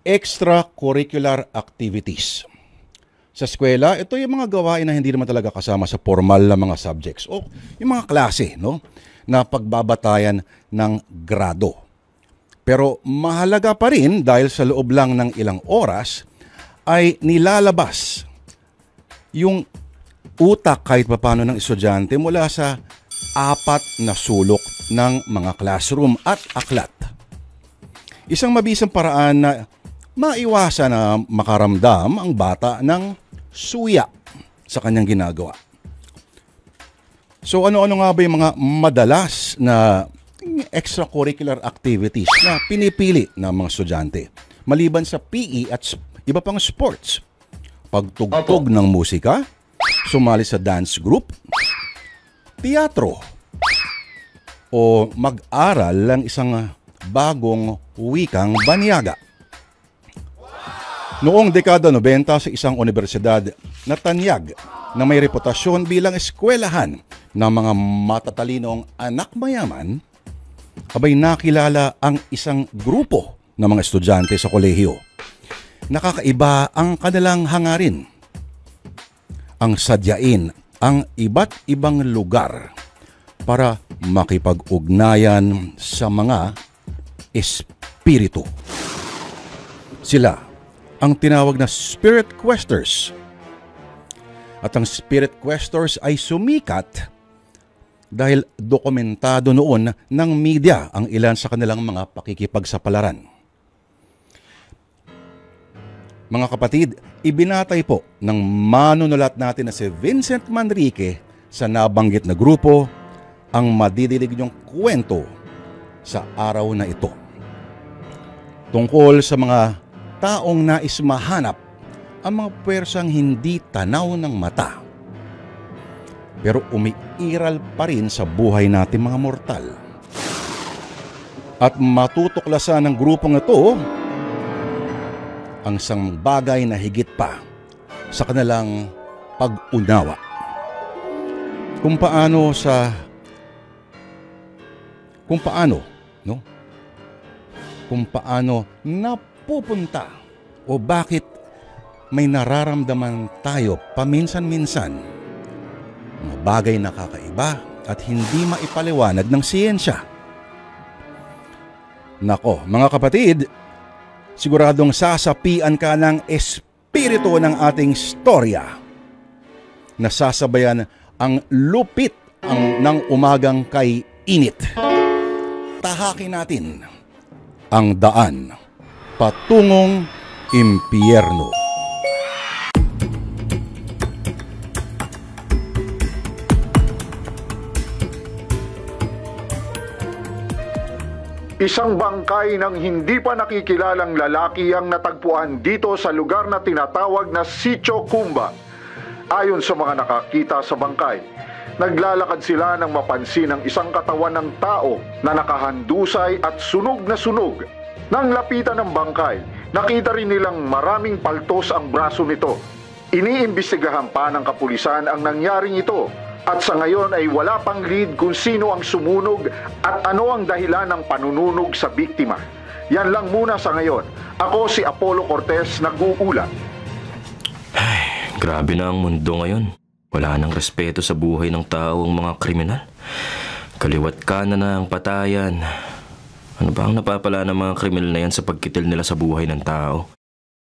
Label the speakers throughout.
Speaker 1: extracurricular activities. Sa eskwela, ito yung mga gawain na hindi naman talaga kasama sa formal na mga subjects o yung mga klase, no, na pagbabatayan ng grado. Pero mahalaga pa rin dahil sa loob lang ng ilang oras ay nilalabas yung utak kahit papano ng estudyante mula sa apat na sulok ng mga classroom at aklat. Isang mabisang paraan na maiwasan na makaramdam ang bata ng suya sa kanyang ginagawa. So ano-ano nga ba yung mga madalas na extracurricular activities na pinipili ng mga estudyante? Maliban sa PE at iba pang sports, pagtugtog ng musika, sumali sa dance group, teatro, o mag-aral ng isang bagong wikang banyaga. Noong dekada 90 sa isang universidad na tanyag na may reputasyon bilang eskwelahan ng mga matatalinong anak mayaman, abay nakilala ang isang grupo ng mga estudyante sa kolehiyo. Nakakaiba ang kanilang hangarin. Ang sadyain ang iba't ibang lugar para makipag-ugnayan sa mga espiritu. Sila ang tinawag na Spirit Questers. At ang Spirit Questers ay sumikat dahil dokumentado noon ng media ang ilan sa kanilang mga pakikipagsapalaran. Mga kapatid, ibinatay po ng manunulat natin na si Vincent Manrique sa nabanggit na grupo ang madidinig niyong kwento sa araw na ito. Tungkol sa mga taong nais mahanap ang mga pwersang hindi tanaw ng mata, pero umiiral pa rin sa buhay natin mga mortal. At matutuklasan ng grupong ito ang isang bagay na higit pa sa kanilang pag-unawa. Kung paano napupunta o bakit may nararamdaman tayo paminsan-minsan, mga bagay na kakaiba at hindi maipaliwanag ng siyensya. Nako, mga kapatid, siguradong sasapian ka ng espiritu ng ating storya. Nasasabayan ang lupit ng umagang kay init. Tahakin natin ang daan patungong impyerno.
Speaker 2: Isang bangkay ng hindi pa nakikilalang lalaki ang natagpuan dito sa lugar na tinatawag na Sitio Kumba. Ayon sa mga nakakita sa bangkay, naglalakad sila nang mapansin ang isang katawan ng tao na nakahandusay at sunog na sunog. Nang lapitan ng bangkay, nakita rin nilang maraming paltos ang braso nito. Iniimbestigahan pa ng kapulisan ang nangyaring ito. At sa ngayon ay wala pang lead kung sino ang sumunog at ano ang dahilan ng panununog sa biktima. Yan lang muna sa ngayon. Ako si Apollo Cortez, nag-uulat.
Speaker 3: Ay, grabe na ang mundo ngayon. Wala nang respeto sa buhay ng tao ang mga kriminal. Kaliwat kanan na ang patayan. Ano ba ang napapala ng mga kriminal na yan sa pagkitil nila sa buhay ng tao?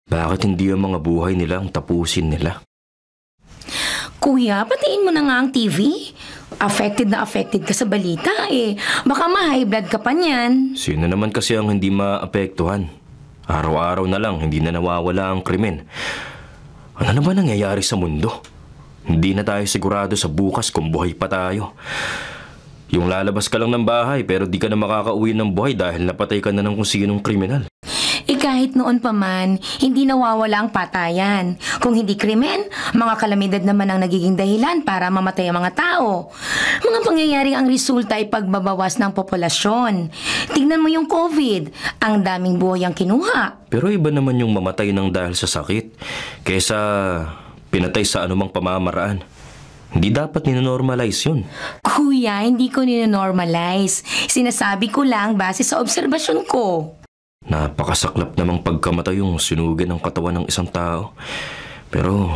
Speaker 3: Bakit hindi ang mga buhay nila ang tapusin nila?
Speaker 4: Kuya, patiin mo na nga ang TV. Affected na affected ka sa balita eh. Baka ma-high blood ka pa niyan.
Speaker 3: Sino naman kasi ang hindi maapektuhan? Araw-araw na lang, hindi na nawawala ang krimen. Ano na ba nangyayari sa mundo? Hindi na tayo sigurado sa bukas kung buhay pa tayo. Yung lalabas ka lang ng bahay pero di ka na makakauwi ng buhay dahil napatay ka na ng kung sinong kriminal.
Speaker 4: Kahit noon pa man, hindi nawawala ang patayan. Kung hindi krimen, mga kalamidad naman ang nagiging dahilan para mamatay ang mga tao. Mga pangyayaring ang resulta ay pagbabawas ng populasyon. Tingnan mo yung COVID, ang daming buhay ang kinuha.
Speaker 3: Pero iba naman yung mamatay ng dahil sa sakit, kaysa pinatay sa anumang pamamaraan. Hindi dapat ninonormalize yun.
Speaker 4: Kuya, hindi ko ninonormalize. Sinasabi ko lang base sa obserbasyon ko.
Speaker 3: Napakasaklap namang pagkamatay yung sinugan ng katawan ng isang tao. Pero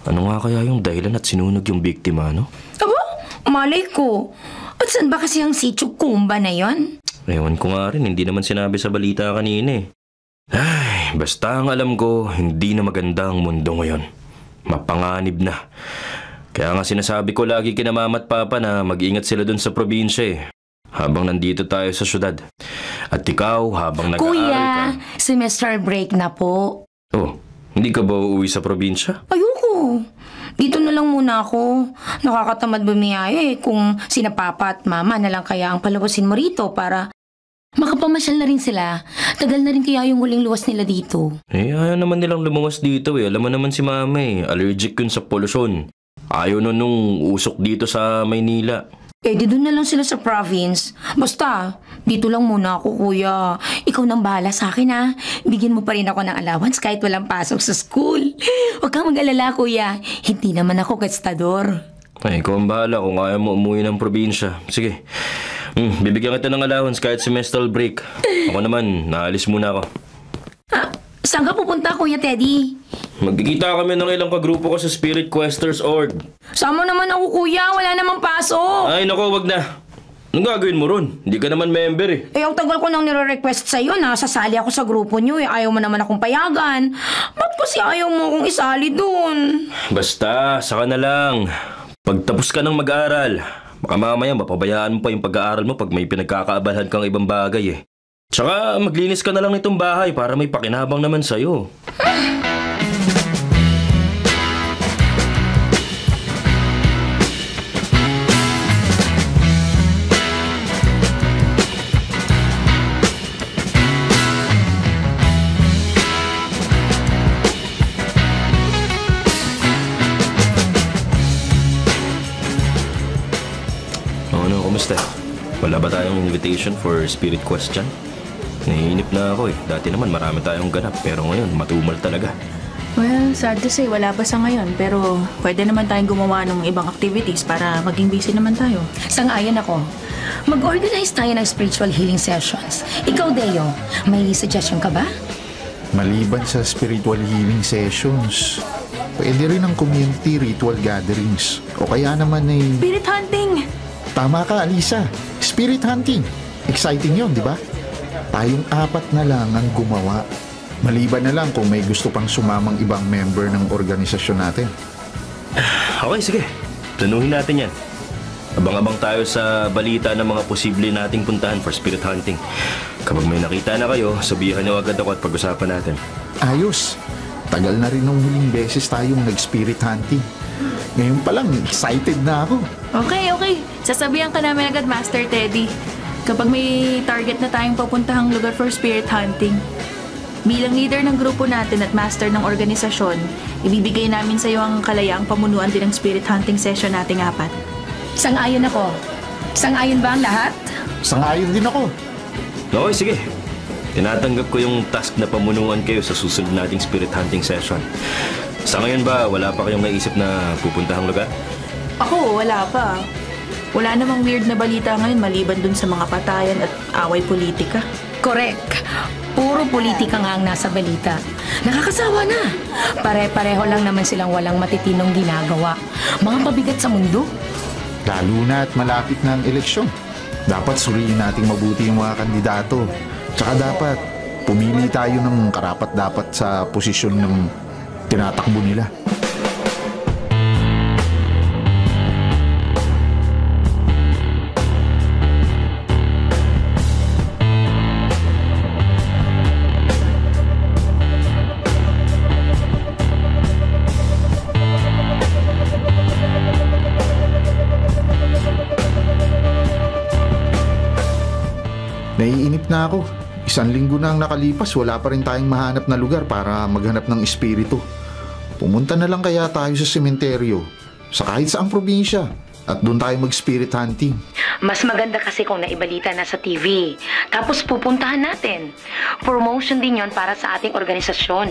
Speaker 3: ano nga kaya yung dahilan at sinunog yung biktima, no?
Speaker 4: Aba, malay ko. At saan ba kasi ang Sitio Kumba na yon?
Speaker 3: Ewan ko nga rin, hindi naman sinabi sa balita kanina eh. Ay, basta ang alam ko, hindi na maganda ang mundo ngayon. Mapanganib na. Kaya nga sinasabi ko lagi kina mama at papa na mag-ingat sila dun sa probinsya eh. Habang nandito tayo sa syudad. At ikaw, habang nag-aaral
Speaker 4: Kuya,
Speaker 3: ka...
Speaker 4: semester break na po.
Speaker 3: Oh, hindi ka ba uuwi sa probinsya?
Speaker 4: Ayoko. Dito na lang muna ako. Nakakatamad bumiyaya eh kung sina papa at mama na lang kaya ang palawasin mo rito para makapamasyal na rin sila. Tagal na rin kaya yung huling luwas nila dito.
Speaker 3: Eh, ayaw naman nilang lumuwas dito eh. Alam mo naman si mama eh. Allergic yun sa polusyon. Ayaw nun nung usok dito sa Maynila.
Speaker 4: Eh, di doon na lang sila sa province. Basta, dito lang muna ako, kuya. Ikaw nang bahala sa akin, ha? Bigyan mo pa rin ako ng allowance kahit walang pasok sa school. Huwag kang mag-alala, kuya. Hindi naman ako gastador.
Speaker 3: Ay, ikaw ang bahala kung ayaw mo umuwi ng probinsya. Sige. Bibigyan kita ng allowance kahit semestral break. Ako naman, naalis muna ako.
Speaker 4: Saan ka pupunta, Kuya Teddy?
Speaker 3: Magkikita kami ng ilang kagrupo ko sa Spirit Questers Org.
Speaker 4: Sama naman ako, kuya. Wala namang pasok.
Speaker 3: Ay, naku, wag na. Anong gagawin mo ron? Hindi ka naman member eh.
Speaker 4: Eh, ang tagal ko nang nire-request sa'yo na sasali ako sa grupo nyo eh. Ayaw mo naman akong payagan. Ba't kasi ayaw mo akong isali dun?
Speaker 3: Basta, saka na lang. Pagtapos ka ng mag-aaral, baka mamaya mapabayaan mo pa yung pag-aaral mo pag may pinagkakaabalhan kang ibang bagay eh. Tsaka maglinis ka na lang nitong bahay para may pakinabang naman sa'yo. Ano, kumusta? Wala ba tayong invitation for Spirit Question? Naiinip na ako eh. Dati naman marami tayong ganap pero ngayon matumal talaga.
Speaker 5: Well, sad to say, wala pa sa ngayon. Pero pwede naman tayong gumawa ng ibang activities para maging busy naman tayo.
Speaker 4: Sang-ayon ako. Mag-organize tayo ng spiritual healing sessions. Ikaw, Deo, may suggestion ka ba?
Speaker 6: Maliban sa spiritual healing sessions, pwede rin ang community ritual gatherings. O kaya naman ay...
Speaker 5: Spirit hunting!
Speaker 6: Tama ka, Alisa. Spirit hunting. Exciting yun, di ba? Tayong 4 na lang ang gumawa. Maliban na lang kung may gusto pang sumamang ibang member ng organisasyon natin.
Speaker 3: Okay, sige. Planuhin natin yan. Abang-abang tayo sa balita ng mga posible nating puntahan for spirit hunting. Kapag may nakita na kayo, sabihan niyo agad ako at pag-usapan natin.
Speaker 6: Ayos. Tagal na rin nung huling beses tayong nag-spirit hunting. Ngayon pa lang, excited na ako.
Speaker 5: Okay. Sasabihan ka namin agad, Master Teddy. Kapag may target na tayong papuntahang lugar for spirit hunting. Bilang leader ng grupo natin at master ng organisasyon, ibibigay namin sa iyo ang kalayaang pamunuan din ng spirit hunting session nating 4.
Speaker 4: Sang-ayon ako. Sang-ayon ba ang lahat?
Speaker 6: Sang-ayon din ako.
Speaker 3: Okay, sige. Tinatanggap ko yung task na pamunuan kayo sa susunod nating spirit hunting session. Sa ngayon ba, wala pa kayong naisip na pupuntahang lugar?
Speaker 5: Ako, wala pa. Wala namang weird na balita ngayon maliban dun sa mga patayan at away politika.
Speaker 4: Correct. Puro politika nga ang nasa balita. Nakakasawa na. Pare-pareho lang naman silang walang matitinong ginagawa. Mga pabigat sa mundo.
Speaker 6: Lalo na at malapit na ang eleksyon. Dapat suriin nating mabuti yung mga kandidato. Tsaka dapat pumili tayo ng karapat-dapat sa posisyon ng tinatakbo nila. Naiinip na ako. 1 linggo na ang nakalipas, wala pa rin tayong mahanap na lugar para maghanap ng espiritu. Pumunta na lang kaya tayo sa sementeryo, sa kahit saang probinsya, at doon tayo mag-spirit hunting.
Speaker 4: Mas maganda kasi kung naibalita na sa TV. Tapos pupuntahan natin. Promotion din yon para sa ating organisasyon.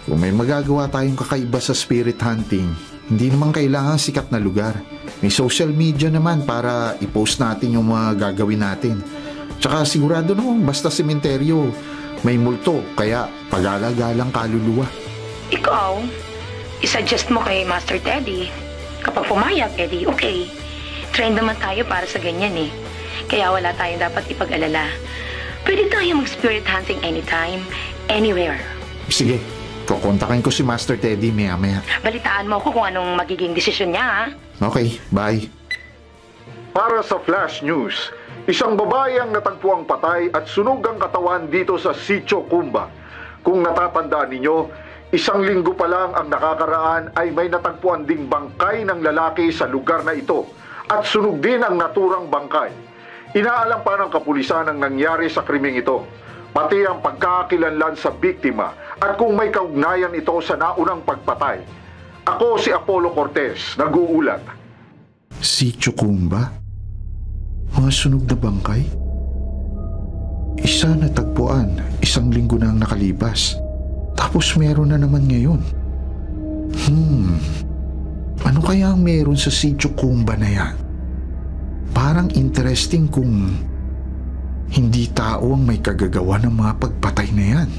Speaker 6: Kung may magagawa tayong kakaiba sa spirit hunting, hindi naman kailangan sikat na lugar. May social media naman para i-post natin yung mga gagawin natin. Tsaka sigurado naman basta sementeryo, may multo, kaya pag-alagalang kaluluwa.
Speaker 4: Ikaw, isuggest mo kay Master Teddy. Kapag pumayag, Eddie, okay. Trained naman tayo para sa ganyan eh. Kaya wala tayong dapat ipag-alala. Pwede tayo mag-spirit hunting anytime, anywhere.
Speaker 6: Sige, kukontakin ko si Master Teddy maya-maya.
Speaker 4: Balitaan mo ako kung anong magiging desisyon niya, ha?
Speaker 6: Okay, bye.
Speaker 2: Para sa Flash News, isang babae ang natagpuang patay at sunog ang katawan dito sa Sitio Kumba. Kung natatandaan ninyo, 1 linggo pa lang ang nakakaraan ay may natagpuan ding bangkay ng lalaki sa lugar na ito at sunog din ang naturang bangkay. Inaalam pa ng kapulisan ang nangyari sa krimeng ito, pati ang pagkakakilanlan sa biktima at kung may kaugnayan ito sa naunang pagpatay. Ako si Apollo Cortez, nag-uulat.
Speaker 6: Sitio Kumba? Mga sunog na bangkay? Isa natagpuan, 1 linggo na ang nakalipas. Tapos meron na naman ngayon. Ano kaya ang meron sa Sitio Kumba na yan? Parang interesting kung hindi tao ang may kagagawa ng mga pagpatay na yan.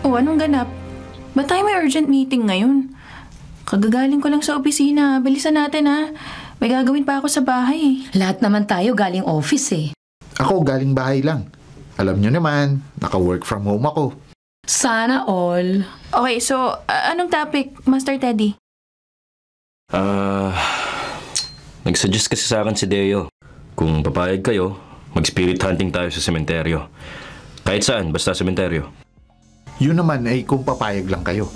Speaker 5: O, anong ganap? Ba't tayo may urgent meeting ngayon? Kagagaling ko lang sa opisina. Bilisan natin, ha? May gagawin pa ako sa bahay.
Speaker 4: Lahat naman tayo galing office eh.
Speaker 6: Ako galing bahay lang. Alam nyo naman, naka-work from home ako.
Speaker 4: Sana all.
Speaker 5: Okay, so, anong topic, Master Teddy?
Speaker 3: Nag-suggest kasi sa akin si Deo. Kung papayag kayo, mag-spirit hunting tayo sa sementeryo. Kahit saan, basta sementeryo.
Speaker 6: Yun naman ay kung papayag lang kayo.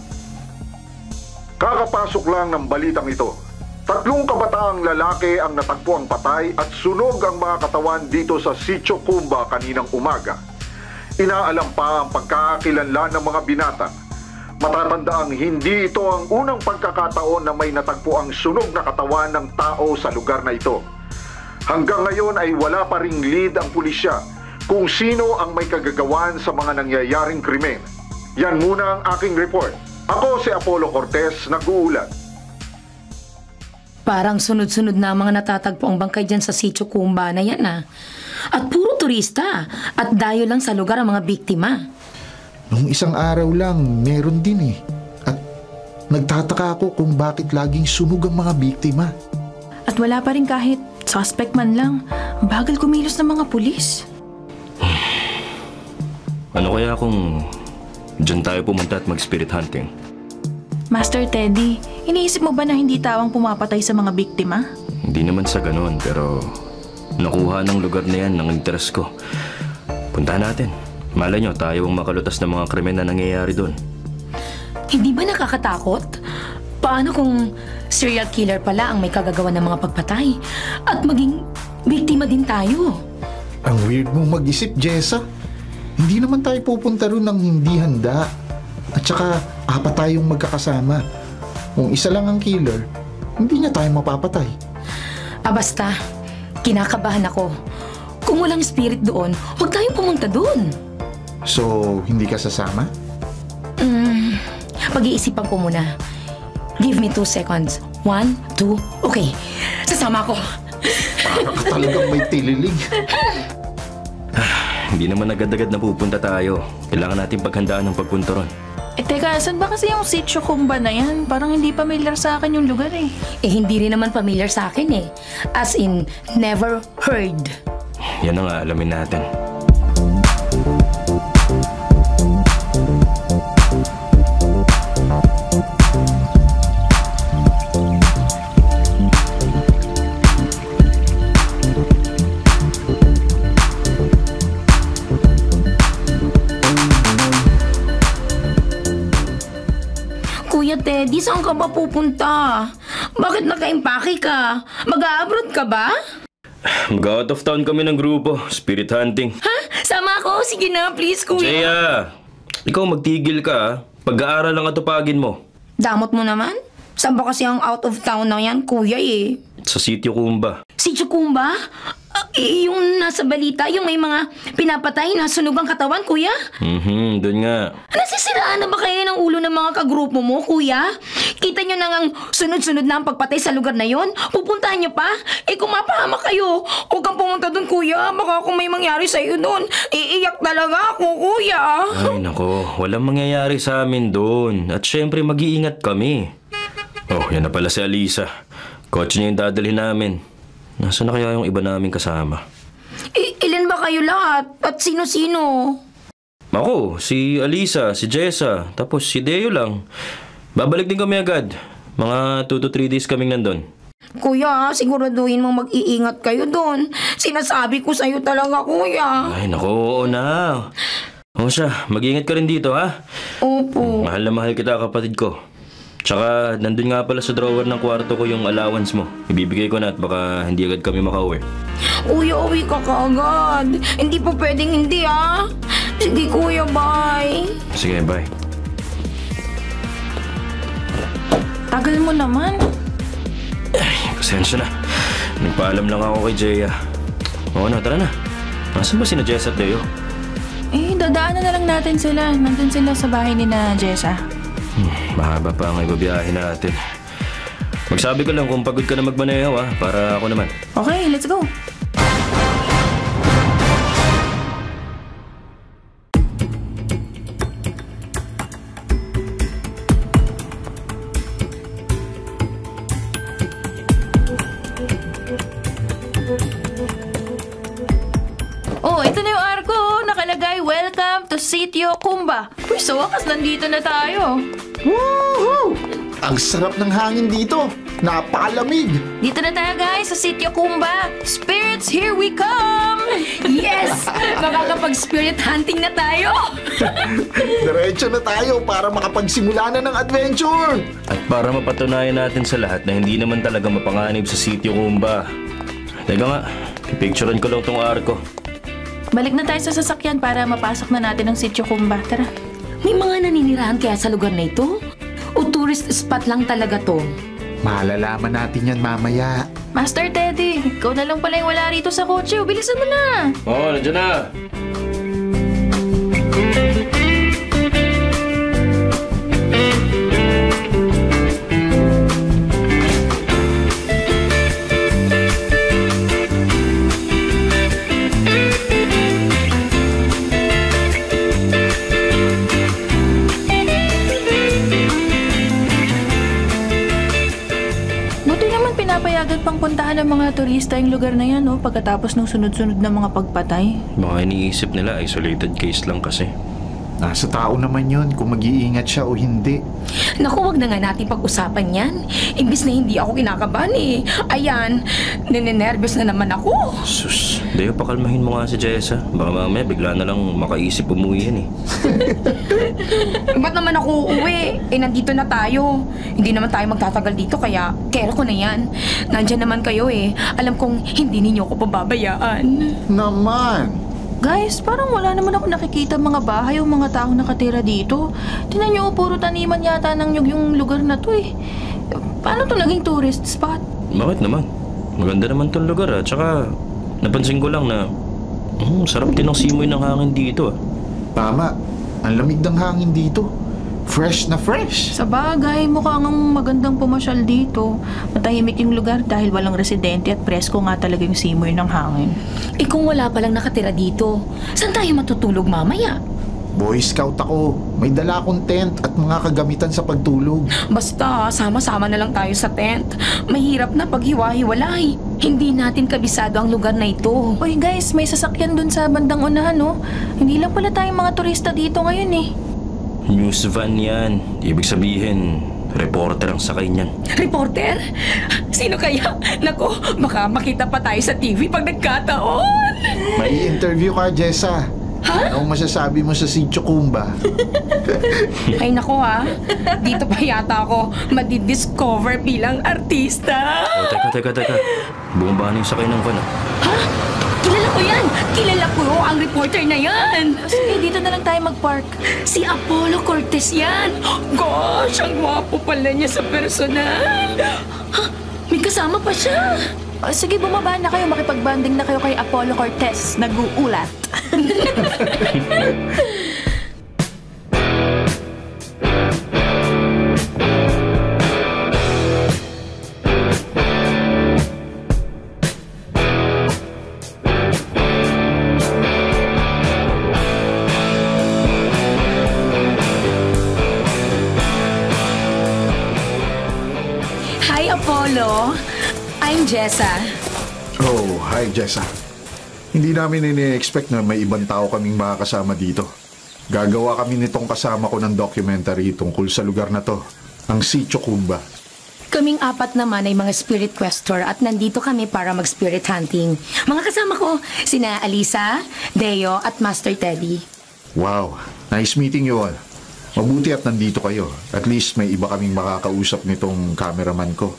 Speaker 2: Kakapasok lang ng balitang ito. 3 kabataang lalaki ang natagpuang patay at sunog ang mga katawan dito sa Sitio Kumba kaninang umaga. Inaalam pa ang pagkakakilanlan ng mga binata. Matatandaang hindi ito ang unang pagkakataon na may natagpuang sunog na katawan ng tao sa lugar na ito. Hanggang ngayon ay wala pa ring lead ang pulisya kung sino ang may kagagawan sa mga nangyayaring krimen. Yan muna ang aking report. Ako si Apollo Cortez, nag-uulat.
Speaker 4: Parang sunod-sunod na mga natatagpo ang bangkay dyan sa Sitio Kumba na yan ah. At puro turista. At dayo lang sa lugar ang mga biktima.
Speaker 6: Nung isang araw lang, meron din eh. At nagtataka ako kung bakit laging sunog ang mga biktima.
Speaker 5: At wala pa rin kahit suspect man lang. Ang bagal kumilos ng mga pulis.
Speaker 3: Ano kaya kung diyan tayo pumunta at mag-spirit hunting?
Speaker 5: Master Teddy, iniisip mo ba na hindi tawang pumapatay sa mga biktima?
Speaker 3: Hindi naman sa ganun, pero nakuha ng lugar na yan ng interes ko. Puntahan natin. Malay nyo, tayo ang makalutas ng mga krimen na nangyayari doon.
Speaker 4: Hindi ba nakakatakot? Paano kung serial killer pala ang may kagagawa ng mga pagpatay? At maging biktima din tayo?
Speaker 6: Ang weird mong mag-isip, Jessa. Hindi naman tayo pupunta ron ng hindi handa. At saka, 4 tayong magkakasama. Kung isa lang ang killer, hindi niya tayo mapapatay.
Speaker 4: Basta, kinakabahan ako. Kung walang spirit doon, huwag tayong pumunta doon.
Speaker 6: So, hindi ka sasama?
Speaker 4: Pag-iisipan ko muna. Give me 2 seconds. 1, 2, okay. Sasama ko.
Speaker 6: Para ka talagang may tililig.
Speaker 3: Hindi naman agad-agad na pupunta tayo. Kailangan natin paghandaan ng pagpunta ron.
Speaker 5: Teka, saan ba kasi yung Sitio Kumba na yan? Parang hindi familiar sa akin yung lugar eh.
Speaker 4: Hindi rin naman familiar sa akin eh. As in, never heard.
Speaker 3: Yan ang alamin natin.
Speaker 4: Kuya Teddy, saan ka ba pupunta? Bakit naka-impake ka? Mag-a-abroad ka ba?
Speaker 3: Mag-out of town kami ng grupo. Spirit hunting.
Speaker 4: Ha? Sama ako? Sige na, please, kuya.
Speaker 3: Jaya! Ikaw magtigil ka ha. Pag-aaral lang atupagin mo.
Speaker 4: Damot mo naman? Saan ba kasi ang out of town na yan, kuya eh?
Speaker 3: Sa Sitio Kumba.
Speaker 4: Si Chukumba? Yung nasa balita, yung may mga pinapatay na sunog ang katawan, kuya?
Speaker 3: Doon nga.
Speaker 4: Nasisiraan na ba kayo ng ulo ng mga kagrupo mo, kuya? Kita nyo na ngang sunod-sunod na ang pagpatay sa lugar na yon? Pupuntahan nyo pa? Kung mapahamak kayo, huwag kang pumunta doon, kuya. Baka kung may mangyari sa'yo doon, iiyak talaga ako, kuya.
Speaker 3: Ay nako, walang mangyayari sa amin doon. At syempre mag-iingat kami. Oh, yan na pala si Alisa. Kotse niya yung dadalhin namin. Nasaan na kaya yung iba naming kasama?
Speaker 4: Ilan ba kayo lahat? At sino-sino?
Speaker 3: Ako, si Alisa, si Jessa, tapos si Deo lang. Babalik din kami agad. Mga 2 to 3 days kaming nandun.
Speaker 4: Kuya, siguraduhin mong mag-iingat kayo doon. Sinasabi ko sa'yo talaga, kuya.
Speaker 3: Ay nako, oo na. O siya, mag-iingat ka rin dito ha.
Speaker 4: Opo.
Speaker 3: Mahal na mahal kita kapatid ko. Tsaka nandun nga pala sa drawer ng kwarto ko yung allowance mo. Ibibigay ko na at baka hindi agad kami makauwi.
Speaker 4: Kuya, uwi ka kaagad. Hindi po pwedeng hindi, ah. Sige, kuya, bye.
Speaker 3: Sige, bye.
Speaker 5: Tagal mo naman.
Speaker 3: Ay, pasensya na. Nagpaalam lang ako kay Jeya. Oo na, tara na. Nasaan ba sina Jess at Deo?
Speaker 5: Dadaanan na lang natin sila. Nandun sila sa bahay ni na Jessa.
Speaker 3: Mahaba pa ang ibibiyahe natin. Magsabi ko lang kung pagod ka na magmaneho para ako naman.
Speaker 5: Okay, let's go. Oh, ito na yung arko. Nakalagay, welcome to Sitio Kumba. Uy, sa wakas, nandito na tayo.
Speaker 6: Woohoo! Ang sarap ng hangin dito. Napakalamig.
Speaker 5: Dito na tayo, guys, sa Sitio Kumba. Spirits, here we come!
Speaker 4: Yes! Makakapag-spirit hunting na tayo.
Speaker 6: Diretso na tayo para makapagsimula na ng adventure.
Speaker 3: At para mapatunayan natin sa lahat na hindi naman talaga mapanganib sa Sitio Kumba. Teka nga, pipicturean ko lang tong arko.
Speaker 5: Balik na tayo sa sasakyan para mapasok na natin ang Sitio Kumba. Tara.
Speaker 4: May mga naninirahan kaya sa lugar na ito? O tourist spot lang talaga to?
Speaker 6: Malalaman natin yan mamaya.
Speaker 5: Master Teddy, ikaw na lang pala yung wala rito sa kotse. Bilisan mo na.
Speaker 3: Oo, nandiyan na.
Speaker 5: Pinapayagan pang puntahan ng mga turista yung lugar na yan, no? Pagkatapos ng sunod-sunod na mga pagpatay.
Speaker 3: Baka iniisip nila isolated case lang kasi.
Speaker 6: Nasa tao naman yun kung mag-iingat siya o hindi.
Speaker 4: Naku, wag na nga natin pag-usapan yan. Imbis na hindi ako kinakabahan eh. Ayan, ninenervyos na naman ako.
Speaker 3: Sus, Deo, pakalmahin mo nga si Jessa. Baka mamaya bigla na lang makaisip umuwi yan eh.
Speaker 4: Ba't naman ako uuwi? Nandito na tayo. Hindi naman tayo magtatagal dito kaya kera ko na yan. Nandyan naman kayo eh. Alam kong hindi ninyo ako pababayaan.
Speaker 6: Naman!
Speaker 5: Guys, parang wala naman ako nakikita mga bahay o mga taong nakatira dito. Tingnan nyo, puro taniman yata ng nyug yung lugar na to eh. Paano to naging tourist spot?
Speaker 3: Bakit naman? Maganda naman tong lugar Tsaka napansin ko lang na sarap din ang simoy ng hangin dito
Speaker 6: Tama, ang lamig ng hangin dito. Fresh na fresh.
Speaker 5: Sa bagay, mukhang magandang pumasyal dito. Matahimik yung lugar dahil walang residente at presko nga talaga yung simoy ng hangin.
Speaker 4: Kung wala palang nakatira dito, saan tayo matutulog mamaya?
Speaker 6: Boy Scout ako. May dala akong tent at mga kagamitan sa pagtulog.
Speaker 4: Basta, sama-sama na lang tayo sa tent. Mahirap na paghiwa-hiwalay. Hindi natin kabisado ang lugar na ito.
Speaker 5: Uy guys, may sasakyan dun sa bandang unahan, no? Hindi lang pala tayong mga turista dito ngayon eh.
Speaker 3: News van yan. Ibig sabihin, reporter ang sakay niyan.
Speaker 4: Reporter? Sino kaya? Nako, baka makita pa tayo sa TV pag nagkataon.
Speaker 6: May interview ka, Jessa.
Speaker 4: Ha?
Speaker 6: Anong masasabi mo sa Sitio Kumba?
Speaker 4: Ay nako dito pa yata ako madidiscover bilang artista.
Speaker 3: Oh, teka. Bumaba na yung sakay ng van
Speaker 4: Ha? Kilala ko yan! Kilala ko ang reporter na yan!
Speaker 5: Sige, dito na lang tayo mag-park.
Speaker 4: Si Apollo Cortez yan! Gosh, ang gwapo pala niya sa personal! Ha? May kasama pa siya!
Speaker 5: Sige, bumaba na kayo. Makipagbanding na kayo kay Apollo Cortez. Nag-uulat.
Speaker 4: Hi, Apollo. I'm Jessa.
Speaker 6: Oh, hi Jessa. Hindi namin ini-expect na may ibang tao kaming makakasama dito. Gagawa kami nitong kasama ko ng documentary tungkol sa lugar na to, ang Sitio Kumba.
Speaker 4: Kaming apat naman ay mga spirit questor at nandito kami para mag-spirit hunting. Mga kasama ko, sina Alisa, Deo at Master Teddy.
Speaker 6: Wow, nice meeting you all. Mabuti at nandito kayo. At least may iba kaming makakausap nitong cameraman ko.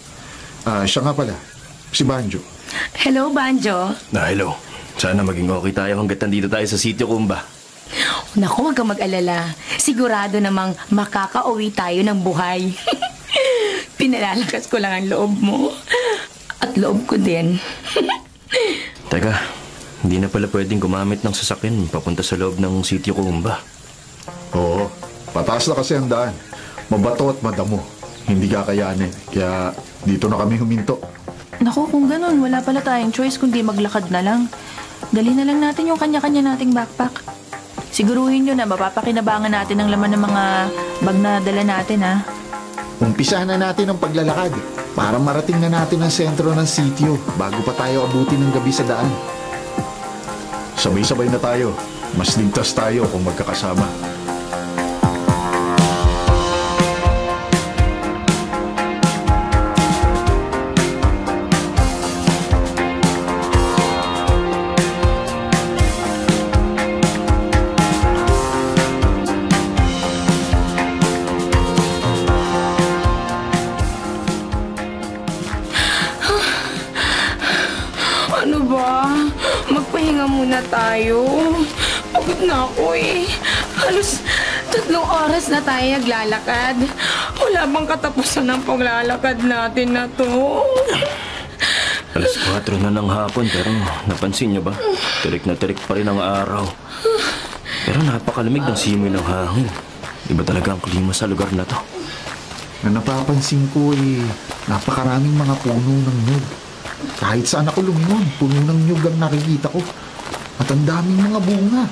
Speaker 6: Siya nga pala, si Banjo.
Speaker 4: Hello, Banjo.
Speaker 3: Hello. Sana maging okay tayo hanggat nandito tayo sa Sitio Kumba.
Speaker 4: Naku, wag kang mag-alala. Sigurado namang makakauwi tayo ng buhay. Pinalalakas ko lang ang loob mo. At loob ko din.
Speaker 3: Teka, hindi na pala pwedeng gumamit ng sasakyan papunta sa loob ng Sitio Kumba.
Speaker 6: Oo, pataas na kasi ang daan. Mabato at madamo. Hindi kakayanin. Kaya dito na kami huminto.
Speaker 5: Naku, kung ganun, wala pala tayong choice kundi maglakad na lang. Dali na lang natin yung kanya-kanya nating backpack. Siguruhin nyo na mapapakinabangan natin ang laman ng mga bag na dala natin, ha?
Speaker 6: Umpisahan na natin ang paglalakad para marating na natin ang sentro ng sitio bago pa tayo abutin ng gabi sa daan. Sabay-sabay na tayo. Mas ligtas tayo kung magkakasama.
Speaker 4: Ano ba? Magpahinga muna tayo. Pagod na ako eh. Halos 3 oras na tayo naglalakad. Wala bang katapusan ng paglalakad natin na to?
Speaker 3: Alas 4 na ng hapon pero napansin nyo ba? Tirik na tirik pa rin ang araw. Pero napakalamig ng simoy ng hangin. Iba talaga ang klima sa lugar na to.
Speaker 6: Na napapansin ko napakaraming mga puno ng nyug. Kahit saan ako lumingon, puno ng nyug ang nakikita ko. At ang daming mga bunga.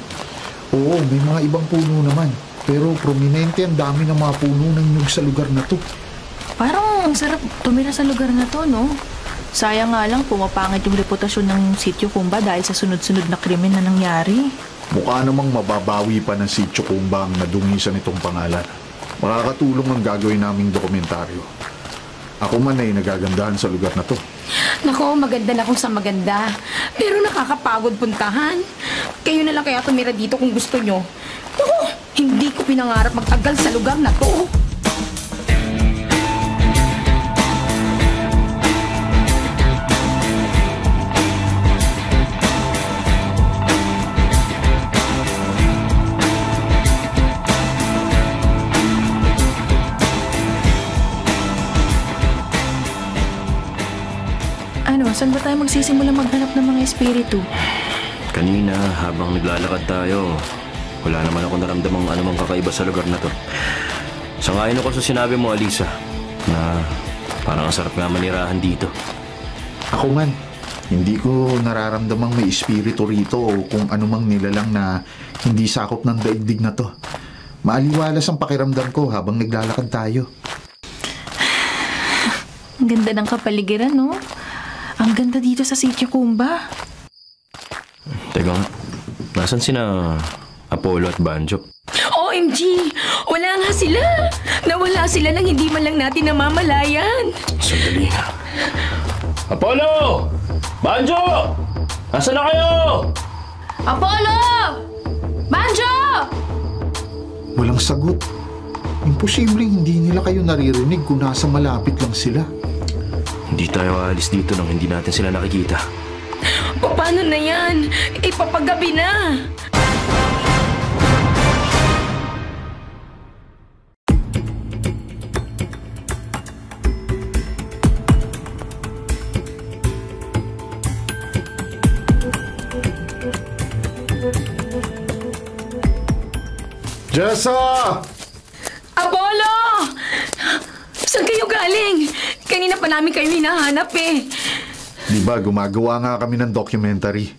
Speaker 6: Oo, may mga ibang puno naman. Pero prominente ang dami ng mga puno ng nyug sa lugar na to.
Speaker 5: Parang ang sarap tumira sa lugar na to, no? Sayang nga lang pumapangit yung reputasyon ng Sitio Kumba dahil sa sunod-sunod na krimen na nangyari.
Speaker 6: Mukha namang mababawi pa ng Sitio Kumba ang nadungisan itong pangalan. Makakatulong ang gagawin naming dokumentaryo. Ako man ay nagagandahan sa lugar na to.
Speaker 4: Nako, maganda na kung sa maganda. Pero nakakapagod puntahan. Kayo na lang kaya tumira dito kung gusto nyo. Nako, hindi ko pinangarap magtagal sa lugar na to.
Speaker 5: Saan ba tayo magsisimula maghanap ng mga espiritu?
Speaker 3: Kanina, habang naglalakad tayo, wala naman ako naramdamang anumang kakaiba sa lugar na to. Sangayon ako sa sinabi mo, Alisa, na parang ang sarap nga manirahan dito.
Speaker 6: Ako man, hindi ko nararamdamang may espiritu rito o kung anumang nilalang na hindi sakop ng daigdig na to. Maaliwalas ang pakiramdam ko habang naglalakad tayo.
Speaker 5: Ang ganda ng kapaligiran, no? Ang ganda dito sa Sitio Kumba.
Speaker 3: Teka nga, nasan sina Apollo at Banjo?
Speaker 4: OMG! Wala nga sila! Nawala sila nang hindi man lang natin namamalayan.
Speaker 3: Sandali nga. Apollo! Banjo! Nasaan na kayo?
Speaker 5: Apollo! Banjo!
Speaker 6: Walang sagot. Imposibleng hindi nila kayo naririnig kung nasa malapit lang sila.
Speaker 3: Hindi tayo aalis dito nang hindi natin sila nakikita.
Speaker 4: Paano na yan? Ipapagabi na!
Speaker 6: Jessa!
Speaker 4: Apollo! Saan kayo galing? Kanina pa namin kayo hinahanap eh.
Speaker 6: Di ba, gumagawa nga kami ng documentary.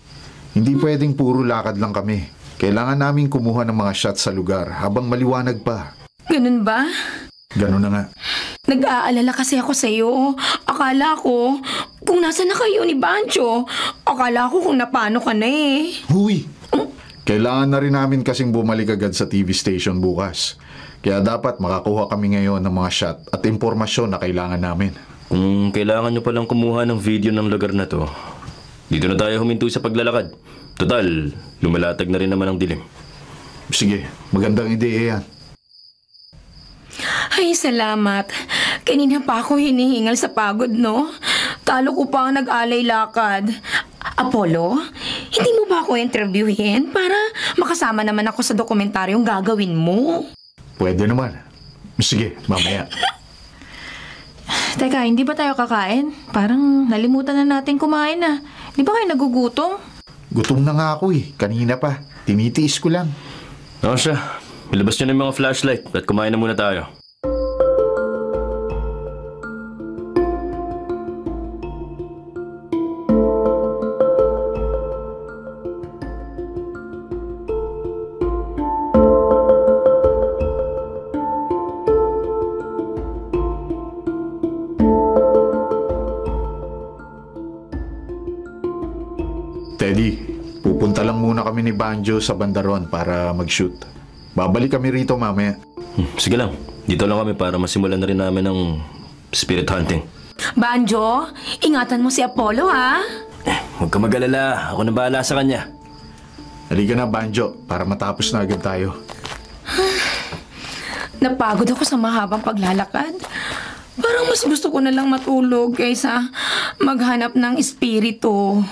Speaker 6: Hindi pwedeng puro lakad lang kami. Kailangan namin kumuha ng mga shots sa lugar habang maliwanag pa.
Speaker 4: Ganun ba?
Speaker 6: Ganun na nga.
Speaker 4: Nag-aalala kasi ako sa'yo. Akala ko, kung nasa na kayo ni Bancho, akala ko kung napano ka na eh.
Speaker 6: Huy! Kailangan na rin namin kasing bumalik agad sa TV station bukas. Kaya dapat makakuha kami ngayon ng mga shot at impormasyon na kailangan namin.
Speaker 3: Kung kailangan nyo palang kumuha ng video ng lugar na to, dito na tayo huminto sa paglalakad. Total, lumalatag na rin naman ang dilim.
Speaker 6: Sige, magandang ideya yan.
Speaker 4: Ay, salamat. Kanina pa ako hinihingal sa pagod, no? Talo ko pa ang nag-alay lakad. Apollo, hindi mo ba ako interviewin para makasama naman ako sa dokumentaryong gagawin mo?
Speaker 6: Pwede naman. Sige, mamaya.
Speaker 5: Teka, hindi ba tayo kakain? Parang nalimutan na natin kumain na. Di ba kayo nagugutom?
Speaker 6: Gutom na nga ako eh. Kanina pa. Tinitiis ko lang.
Speaker 3: Oo siya, ilabas nyo na yung mga flashlight at kumain na muna tayo.
Speaker 6: Teddy, pupunta lang muna kami ni Banjo sa Bandaron para mag-shoot. Babalik kami rito mamaya.
Speaker 3: Sige lang, dito lang kami para masimulan na rin namin ang spirit hunting.
Speaker 4: Banjo, ingatan mo si Apollo, ha?
Speaker 3: Huwag ka mag-alala, ako na bahala sa kanya.
Speaker 6: Halika na, Banjo, para matapos na agad tayo.
Speaker 4: Napagod ako sa mahabang paglalakad. Parang mas gusto ko na lang matulog kaysa maghanap ng espiritu.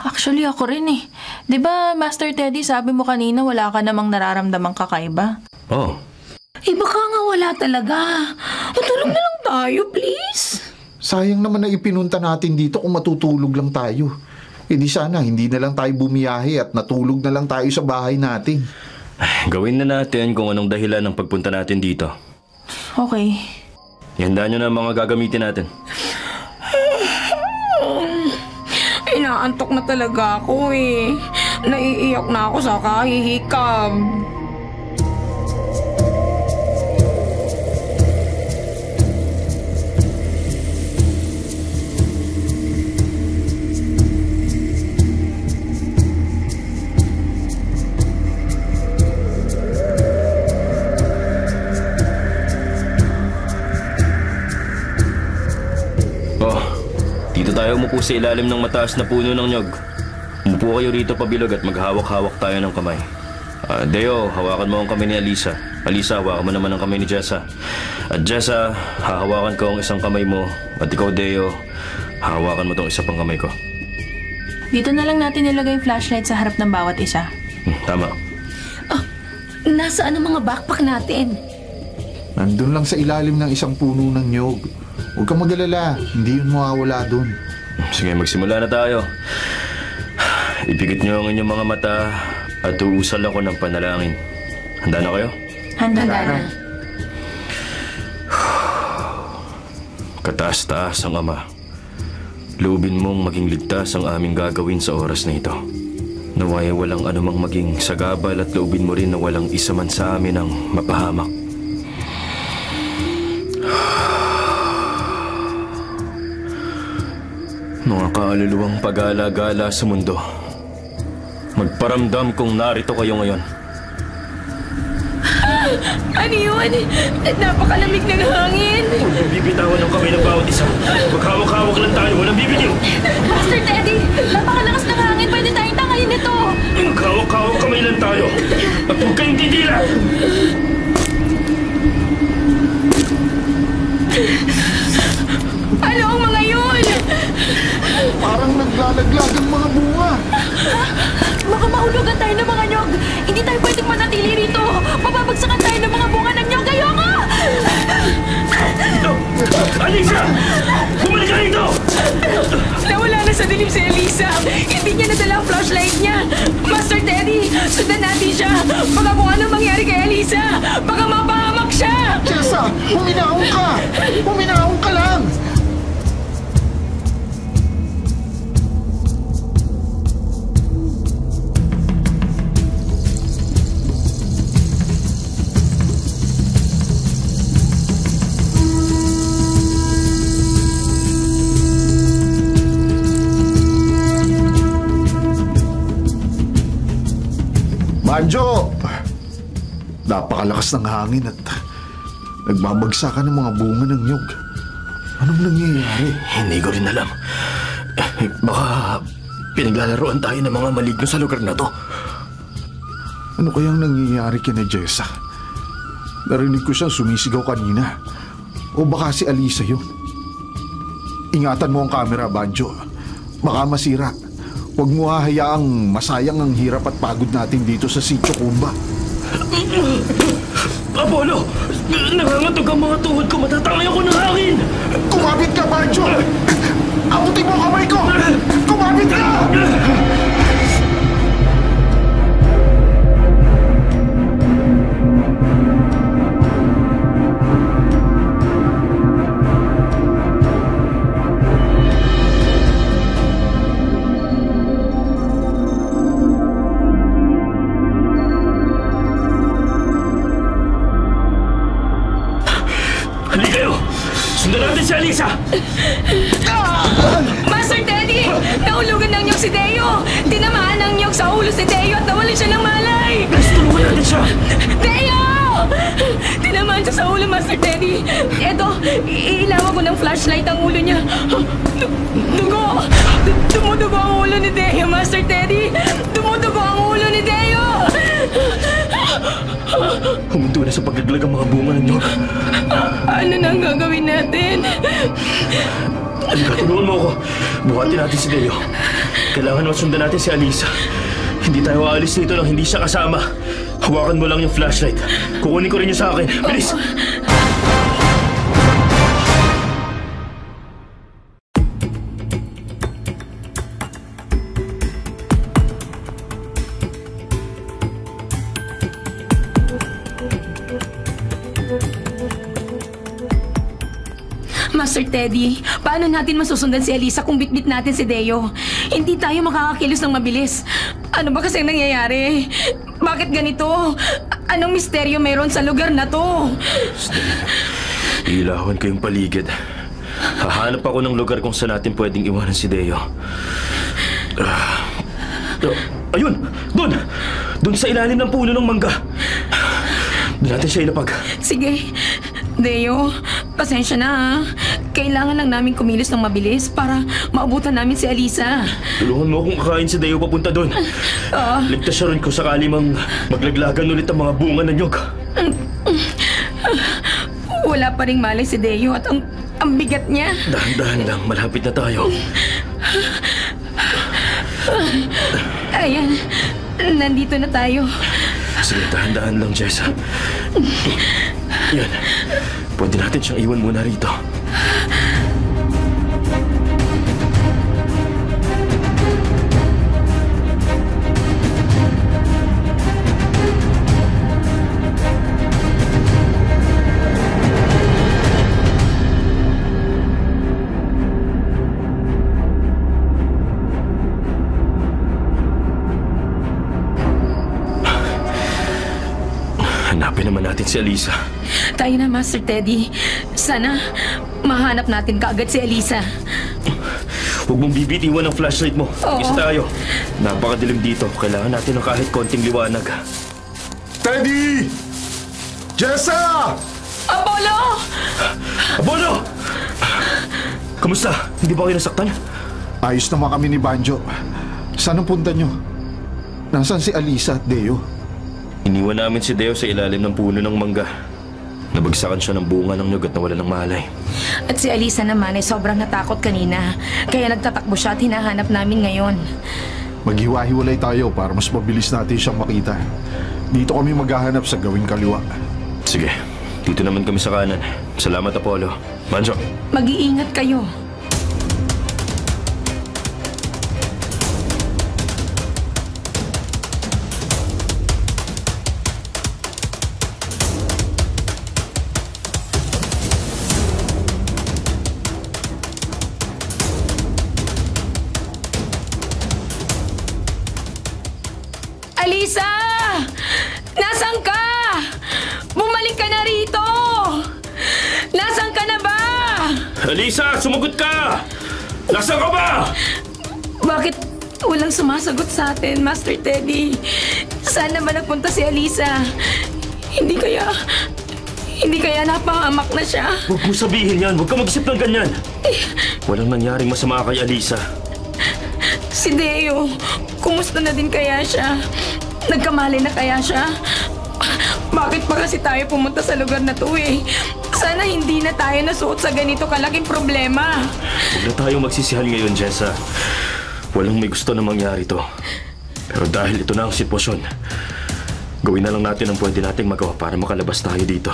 Speaker 5: Actually, ako rin eh. Di ba, Master Teddy, sabi mo kanina wala ka namang nararamdamang kakaiba?
Speaker 3: Oo.
Speaker 4: Eh baka nga wala talaga. Matulog na lang tayo, please.
Speaker 6: Sayang naman na ipinunta natin dito kung matutulog lang tayo. Eh di sana, hindi na lang tayo bumiyahe at natulog na lang tayo sa bahay natin.
Speaker 3: Gawin na natin kung anong dahilan ng pagpunta natin dito.
Speaker 5: Okay.
Speaker 3: Ihandaan nyo na ang mga gagamitin natin.
Speaker 4: Inaantok na talaga ako eh. Naiiyak na ako sa kahihikab.
Speaker 3: Dito tayo umupo sa ilalim ng mataas na puno ng nyog. Umupo kayo rito pabilog at maghawak-hawak tayo ng kamay. Deo, hawakan mo ang kamay ni Alisa. Alisa, hawakan mo naman ang kamay ni Jessa. At Jessa, hahawakan ko ang isang kamay mo. At ikaw, Deo, hahawakan mo tong isa pang kamay ko.
Speaker 5: Dito na lang natin ilagay yung flashlight sa harap ng bawat isa.
Speaker 3: Tama.
Speaker 4: Nasaan ang mga backpack natin?
Speaker 6: Nandun lang sa ilalim ng isang puno ng nyog. Huwag kang mag-alala, hindi yun mawawala dun.
Speaker 3: Sige, magsimula na tayo. Ipikit nyo ang inyong mga mata at uusal ako ng panalangin. Handa na kayo?
Speaker 5: Handa na.
Speaker 3: Kataas-taas ang Ama. Loobin mong maging ligtas ang aming gagawin sa oras na ito. Naway walang anumang maging sagabal at loobin mo rin na walang isa man sa amin ang mapahamak. Mga kaluluwang pag-alagala sa mundo, magparamdam kung narito kayo ngayon.
Speaker 4: Ano yun? Napakalamig ng hangin.
Speaker 3: Huwag yung bibitawan ng kamay ng bawat isa. Maghawak-hawak lang tayo, walang bibitiw.
Speaker 5: Master Teddy, napakalakas ng hangin. Pwede tayong tangayin nito.
Speaker 3: Maghawak-hawak kamay lang tayo. At huwag kayong titila.
Speaker 4: Ano ang mga yun?
Speaker 6: Parang naglalaglag ang mga bunga.
Speaker 5: Baka mahulugan tayo ng mga nyog. Hindi tayo pwedeng manatili rito. Mababagsakan tayo ng mga bunga ng nyog. Ayoko!
Speaker 3: Alisa! Bumalik ka rito!
Speaker 4: Nawala na sa dilim si Elisa. Hindi niya nadala ang flashlight niya. Master Teddy, sundan natin siya. Baka kung anong mangyari kay Elisa. Elisa! Baka mapahamak siya!
Speaker 6: Jessa, huminahon ka! Huminahon ka lang! Banjo! Napakalakas ng hangin at nagbabagsakan ng mga bunga ng nyug. Anong nangyayari?
Speaker 3: Hindi ko rin alam. Baka pinaglalaroan tayo ng mga maligno sa lugar na to.
Speaker 6: Ano kayang nangyayari kina Jessa? Narinig ko siyang sumisigaw kanina. O baka si Alisa yun? Ingatan mo ang camera, Banjo. Baka masira. Huwag mo hahayaang masayang ang hirap at pagod natin dito sa Sitio Kumba.
Speaker 3: Apollo! Nangangatog ang mga tuhod ko. Matatangay ako ng hangin!
Speaker 6: Kumapit ka, Banjo! Abutin mo ang kamay ko! Kumapit ka!
Speaker 3: Sundan natin si Alisa!
Speaker 4: Master Teddy! Nahulugan ng nyog si Deo! Tinamaan ng nyog sa ulo si Deo at nawalan siya ng malay!
Speaker 3: Guys, tulungan natin siya!
Speaker 4: Deo! Tinamaan siya sa ulo, Master Teddy! Eto, iilawan ko ng flashlight ang ulo niya. Dugo! Dumudugo ang ulo ni Deo, Master Teddy! Dumudugo ang ulo ni Deo!
Speaker 3: Huminto na sa paglaglag ang mga bunga ng nyog.
Speaker 4: Ano nang gagawin natin?
Speaker 3: Halika, tulungan mo ako. Buhatin natin si Deo. Kailangan masundan natin si Alisa. Hindi tayo aalis dito nang hindi siya kasama. Hawakan mo lang yung flashlight. Kukunin ko rin niya sa akin. Bilis!
Speaker 4: Master Teddy, paano natin masusundan si Alisa kung bitbit natin si Deo? Hindi tayo makakakilos ng mabilis. Ano ba kasi nangyayari? Bakit ganito? Anong misteryo meron sa lugar na to?
Speaker 3: Ilawan ko yung paligid. Hahanap ako ng lugar kung saan natin pwedeng iwanan si Deo. Ayun! Doon! Doon sa ilalim ng puno ng mangga. Doon natin siya ilapag.
Speaker 4: Sige. Deo, pasensya na ha. Kailangan lang namin kumilos ng mabilis para maabutan namin si Alisa.
Speaker 3: Tulungan mo akong kakain si Deo papunta doon. Ligtas siya rin kung sakali mang maglaglagan ulit ang mga bunga ng nyog.
Speaker 4: Wala pa ring malay si Deo at ang bigat niya.
Speaker 3: Dahan-dahan lang, malapit na tayo.
Speaker 4: Ayan, nandito na tayo.
Speaker 3: Sige, dahan-dahan lang, Jessa. Yan. Pwede natin siyang iwan muna rito. Hanapin naman natin si Alisa.
Speaker 4: Tayo na, Master Teddy. Sana mahanap natin kaagad si Alisa.
Speaker 3: Huwag mong bibitiwan ang flashlight mo.
Speaker 4: Oo.
Speaker 3: Isa tayo. Napakadilim dito. Kailangan natin ng kahit konting liwanag.
Speaker 6: Teddy! Jessa!
Speaker 4: Apollo!
Speaker 3: Apollo! Kamusta? Hindi ba kayo nasaktan?
Speaker 6: Ayos naman kami ni Banjo. Saan ang punta nyo? Nasaan si Alisa at Deo?
Speaker 3: Iniwan namin si Deo sa ilalim ng puno ng mangga. Nabagsakan siya ng bunga ng nyug at nawala ng malay.
Speaker 4: At si Alisa naman ay sobrang natakot kanina. Kaya nagtatakbo siya at hinahanap namin ngayon.
Speaker 6: Maghiwa-hiwalay tayo para mas mabilis natin siyang makita. Dito kami maghahanap sa gawing kaliwa.
Speaker 3: Sige, dito naman kami sa kanan. Salamat, Apollo. Banjo.
Speaker 4: Mag-iingat kayo. Alisa! Nasaan ka? Bumalik ka na rito! Nasaan ka na ba?
Speaker 3: Alisa, sumagot ka! Nasaan ka ba?
Speaker 4: Bakit walang sumasagot sa atin, Master Teddy? Saan naman nagpunta si Alisa? Hindi kaya napahamak na siya?
Speaker 3: Huwag mo sabihin yan. Huwag ka mag-isip ng ganyan. Walang nangyaring masama kay Alisa.
Speaker 4: Si Deo, kumusta na din kaya siya? Nagkamali na kaya siya? Bakit pa kasi tayo pumunta sa lugar na to eh? Sana hindi na tayo nasuot sa ganito kalaking problema.
Speaker 3: Huwag na tayo magsisihan ngayon, Jessa. Walang may gusto na mangyari to. Pero dahil ito na ang sitwasyon, gawin na lang natin ang pwede nating magawa para makalabas tayo dito.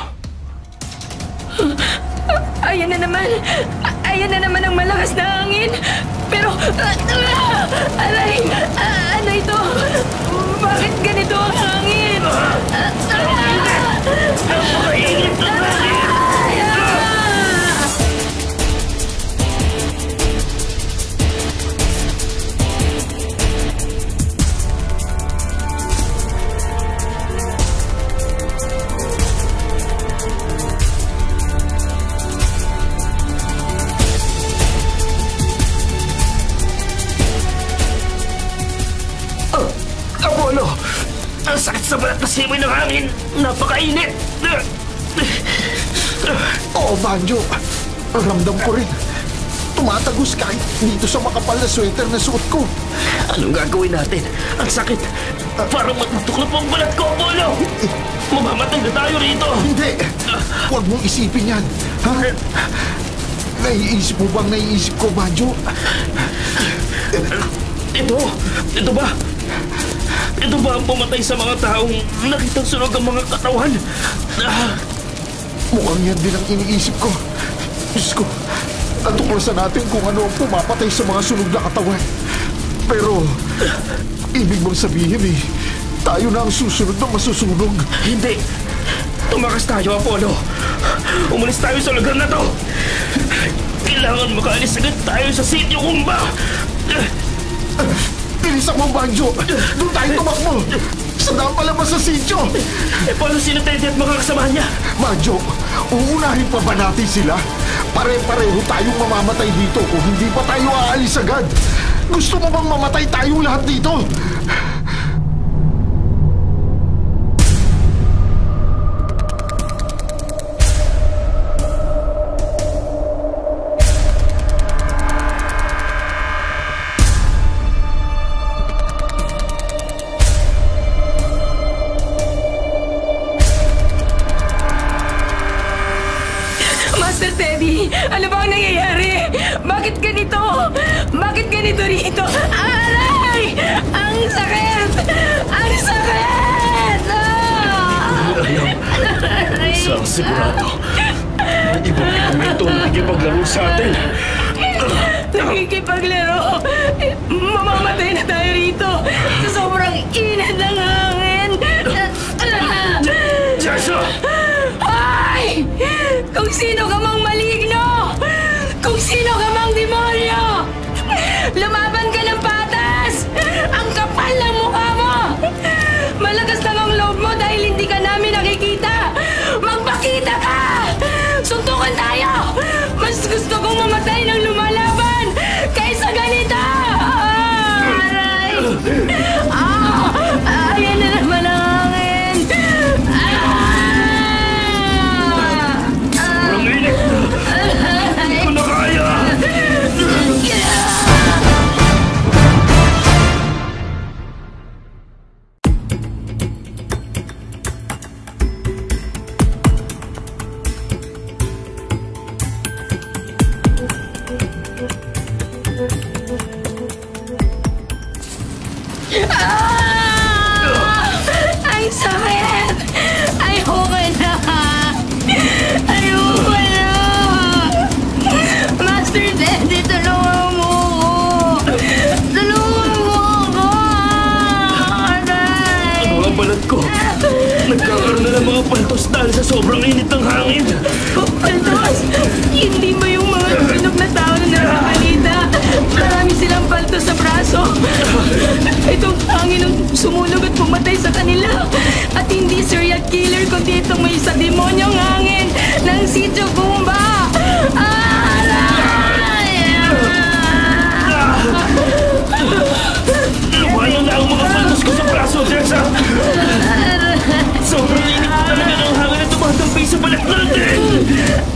Speaker 4: Ayan na naman! Ayan na naman ang malakas na hangin! Pero... aray! Ano ito? Bakit ganito ang hangin? Napakainit na hangin!
Speaker 3: Apollo! Ang sakit sa balat na simoy ng hangin! Napakainit!
Speaker 6: Oo, Banjo. Ramdam ko rin. Tumatagos kahit dito sa makapal na sweater na suot ko.
Speaker 3: Anong gagawin natin? Ang sakit! Parang matutuklap ang balat ko, Apollo! Mamamatay na tayo rito!
Speaker 6: Hindi! Huwag mong isipin yan. Ha? Naiisip mo bang naiisip ko, Banjo?
Speaker 3: Ito ba? Ito ba ang pumatay sa mga taong nakitang sunog ang mga katawan?
Speaker 6: Mukhang yan din ang iniisip ko. Diyos ko, natuklasan natin kung ano ang pumapatay sa mga sunog na katawan. Pero, ibig bang sabihin tayo na ang susunod na masusunog?
Speaker 3: Hindi! Tumakas tayo, Apollo! Umalis tayo sa lugar na to! Kailangan makaalis agad tayo sa sitio Kumba!
Speaker 6: Bilisan mo, Banjo! Doon tayo tumakbo! Saan palabas sa sitio?
Speaker 3: Paano sino Teddy at mga kasamahan niya?
Speaker 6: Banjo, uunahin pa ba natin sila? Pare-pareho tayong mamamatay dito kung hindi pa tayo aalis agad. Gusto mo bang mamatay tayong lahat dito?
Speaker 4: Master Teddy, ano ba ang nangyayari? Bakit ganito? Bakit ganito rito? Aray! Ang sakit! Ang sakit!
Speaker 3: Isang sigurado. Ibang elemento ang nakikipaglaro sa atin.
Speaker 4: Nakikipaglaro? Mamamatay na tayo rito sa sobrang init ng hangin.
Speaker 3: Jessa!
Speaker 4: Ay! Kung sino ka mang maligno! Kung sino ka mang demonyo! Lumaban ka ng patas! Ang kapal ng mukha mo! Malakas lang ang loob mo dahil hindi ka namin nakikita! Magpakita ka! Suntukan tayo! Mas gusto kong mamatay ng lumalaban kaysa ganito! Aray! Ayan na naman ang hangin!
Speaker 3: Hindi ko na kaya!
Speaker 4: Ang sakit! Ayoko na! Ayoko na! Master Teddy, tulungan mo ako! Tulungan mo ako! Aray!
Speaker 3: Ano ang balat ko? Nagkakaroon na ng mga paltos dahil sa sobrang init ng hangin.
Speaker 4: Paltos! Hindi ba yung mga sunog na tao na nakakalita? Marami silang paltos sa braso. Itong hangin ng sumunog at pumatay sa kanila. At hindi serial killer kundi itong may sa demonyong hangin ng Sitio Kumba.
Speaker 3: Lumayo na ang mga paltos ko sa braso, Jessa! Sobrang init ko talaga ng hangin na tumatampi sa balat natin!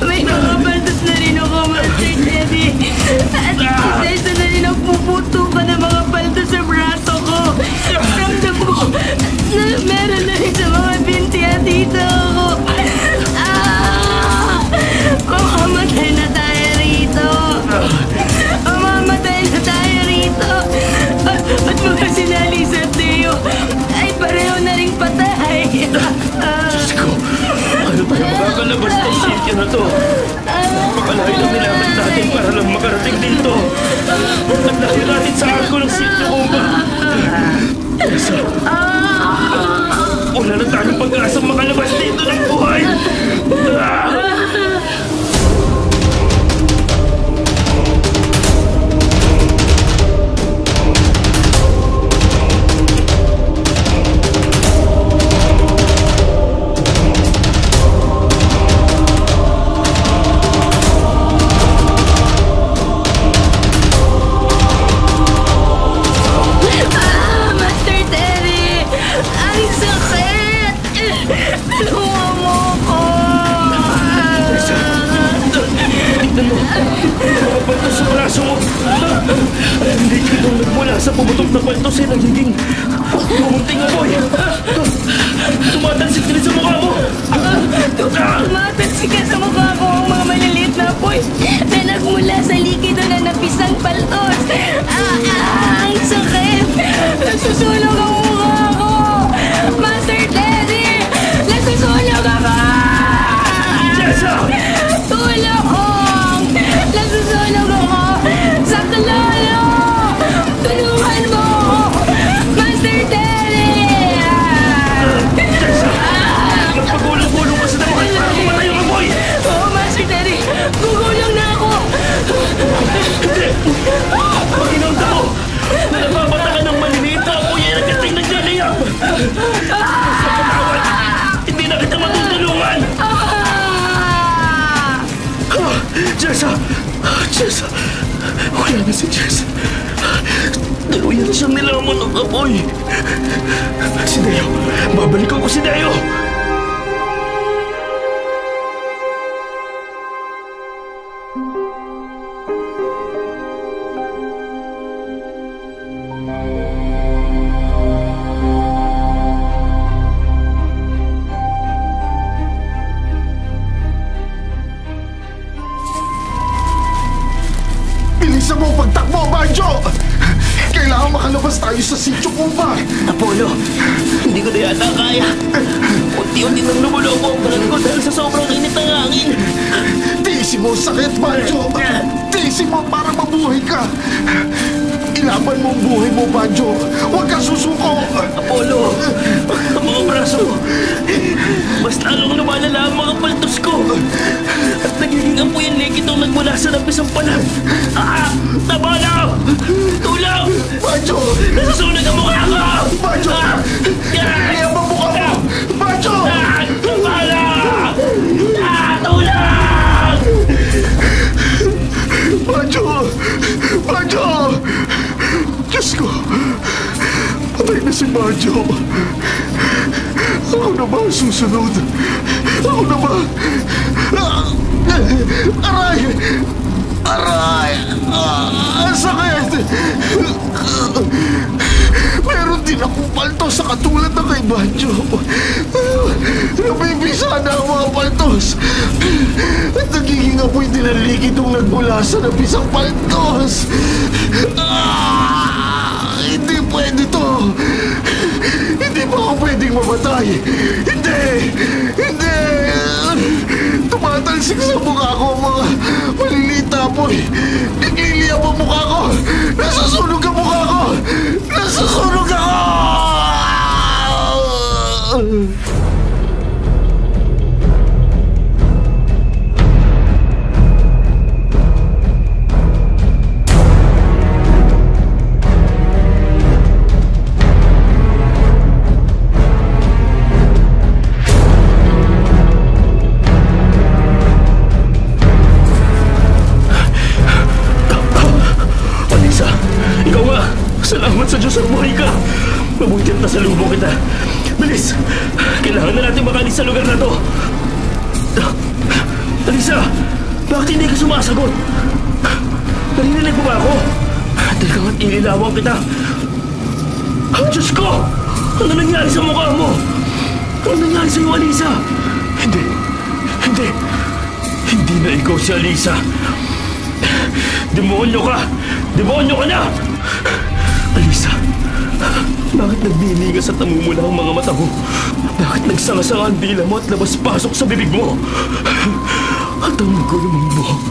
Speaker 4: May mga paltos na rin ako, Master Teddy. At isa na rin ang puputo ka ng mga paltos sa braso ko. Ramdam ko na meron na rin sa mga binti at dito ako. Mamamatay na tayo rito. Mamamatay na tayo rito. At mga sinali sa Teo ay pareho na rin patay.
Speaker 3: Diyos ko! Ano tayo makakalabas ng sityo na to? Pakalayo lang nilakad natin para lang makarating dito. At layo natin sa arko ng sityo Kumba. Jessa! Wala na tayong pag-asang makalabas dito ng buhay!
Speaker 4: Master Terry! Ang sakit! Tulungan mo ko!
Speaker 3: Tignan mo! Mga paltos sa braso mo! Hindi ka nung nagmula sa pumutok na paltos ay nagiging pumunting amoy! Tumatansik din sa mukha mo!
Speaker 4: Tumatalsik ka sa mukha ko ang mga maliliit na apoy na nagmula sa likido na napisang paltos. Ang sakit! Nasusunog ang mukha ko! Master Teddy! Nasusunog ako!
Speaker 3: Jessa!
Speaker 4: Tulong! Nasusunog ako! Sa kalalo! Tulungan mo! Master Teddy!
Speaker 3: Jessa! Nagpagulong-gulong ka sa naman para kumatay ang amoy!
Speaker 4: Oo, Master Teddy! Gugulong na ako!
Speaker 3: Hindi! Pakinamda mo! Na napapata ka ng maliliit na apoy ay nagdating ng laliyap! Sa patawad! Hindi na kita matutulungan! Jessa! Jessa! Wala na si Jessa! Daluyan siyang nilamon ng apoy! Si Deo! Babalikan ko si Deo!
Speaker 6: Bilisan mo ang pagtakbo, Banjo! Kailangan makalabas tayo sa Sitio Kumba!
Speaker 3: Apollo, hindi ko na yata kaya. Unti-unti nang lumulobo ang balat ko dahil sa sobrang init ng hangin.
Speaker 6: Tiisin mo ang sakit, Banjo! Tiisin mo para mabuhay ka! Ilaban mo ang buhay mo, Banjo! Huwag kang susuko!
Speaker 3: Apollo, ang mga braso mo, mas lalong lumalala ang mga paltos ko. At nagiging apoy ang likitong nagmula sa napisang palat. Tama na! Tulong!
Speaker 6: Banjo!
Speaker 3: Nasusunog ang mukha ko!
Speaker 6: Banjo! Iyan ang mukha mo! Banjo!
Speaker 3: Tama na! Tulong!
Speaker 6: Banjo! Banjo! Diyos ko! Patay na si Banjo! Ako na ba ang susunod? Ako na ba? Aray! Aray! Ang sakit! Meron din akong paltos sa katulad ng kay Banjo. Nabibisa na ang mga paltos. At nagiging apoy din ang likidong nagmula sa napisang paltos. Hindi pwede to. Hindi ba ako pwedeng mamatay? Hindi! Hindi! Tumatalsik sa mukha ko ang mga maliliit na apoy. Nagliliyab ang mukha ko. Nasusunog ang mukha ko. Nasusunog ako!
Speaker 3: Buti na salubong kita. Bilis! Kailangan na natin makalis sa lugar na to. Alisa! Bakit hindi ka sumasagot? Narinig mo ba ako? Teka nga't ililawang kita. Ang Diyos ko! Ano nangyari sa mukha mo? Ano nangyari sa'yo, Alisa? Hindi. Hindi na ikaw si Alisa. Demonyo ka! Demonyo ka na! Alisa, bakit nagbiningas at namumula ang mga mata mo? Bakit nagsanga-sanga ang dila mo at labas-pasok sa bibig mo? At ang gulo mong buhok,